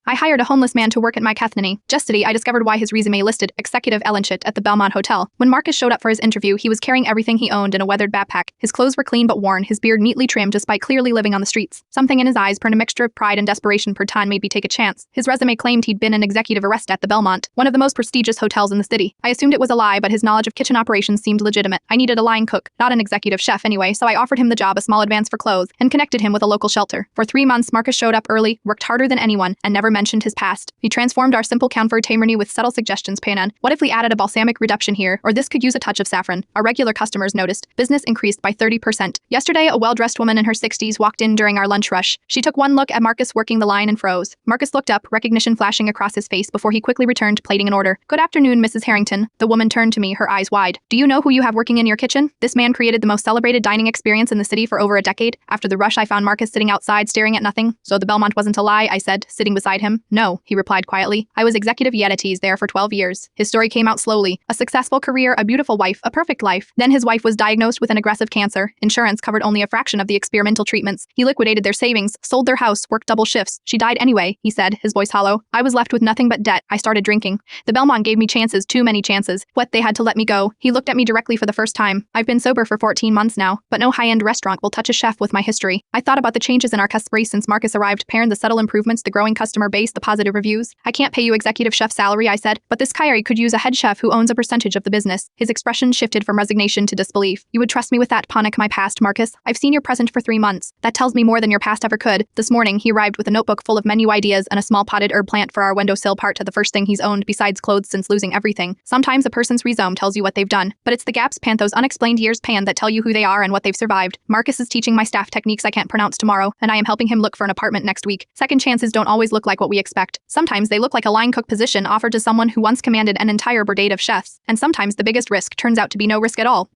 I hired a homeless man to work at my cafe. Yesterday, I discovered why his resume listed executive Ellenshit at the Belmont Hotel. When Marcus showed up for his interview, he was carrying everything he owned in a weathered backpack. His clothes were clean but worn, his beard neatly trimmed despite clearly living on the streets. Something in his eyes, a mixture of pride and desperation per time, made me take a chance. His resume claimed he'd been an executive arrest at the Belmont, one of the most prestigious hotels in the city. I assumed it was a lie, but his knowledge of kitchen operations seemed legitimate. I needed a line cook, not an executive chef anyway, so I offered him the job, a small advance for clothes, and connected him with a local shelter. For 3 months, Marcus showed up early, worked harder than anyone, and never mentioned his past. He transformed our simple comfort tamarni with subtle suggestions. Panan, what if we added a balsamic reduction here, or this could use a touch of saffron? Our regular customers noticed. Business increased by 30%. Yesterday, a well-dressed woman in her 60s walked in during our lunch rush. She took one look at Marcus working the line and froze. Marcus looked up, recognition flashing across his face before he quickly returned to plating an order. Good afternoon, Mrs. Harrington. The woman turned to me, her eyes wide. Do you know who you have working in your kitchen? This man created the most celebrated dining experience in the city for over a decade. After the rush, I found Marcus sitting outside staring at nothing. So the Belmont wasn't a lie, I said, sitting beside him. No, he replied quietly. I was executive Yetites there for 12 years. His story came out slowly. A successful career, a beautiful wife, a perfect life. Then his wife was diagnosed with an aggressive cancer. Insurance covered only a fraction of the experimental treatments. He liquidated their savings, sold their house, worked double shifts. She died anyway, he said, his voice hollow. I was left with nothing but debt. I started drinking. The Belmont gave me chances, too many chances. What, they had to let me go? He looked at me directly for the first time. I've been sober for 14 months now, but no high-end restaurant will touch a chef with my history. I thought about the changes in our customer base since Marcus arrived, parent the subtle improvements, the growing customer base, the positive reviews. I can't pay you executive chef salary, I said, but this Kyrie could use a head chef who owns a percentage of the business. His expression shifted from resignation to disbelief. You would trust me with that, panic my past, Marcus. I've seen your present for 3 months. That tells me more than your past ever could. This morning, he arrived with a notebook full of menu ideas and a small potted herb plant for our windowsill part to the first thing he's owned besides clothes since losing everything. Sometimes a person's resume tells you what they've done, but it's the gaps pan, those unexplained years pan, that tell you who they are and what they've survived. Marcus is teaching my staff techniques I can't pronounce tomorrow, and I am helping him look for an apartment next week. Second chances don't always look like what we expect. Sometimes they look like a line cook position offered to someone who once commanded an entire brigade of chefs, and sometimes the biggest risk turns out to be no risk at all.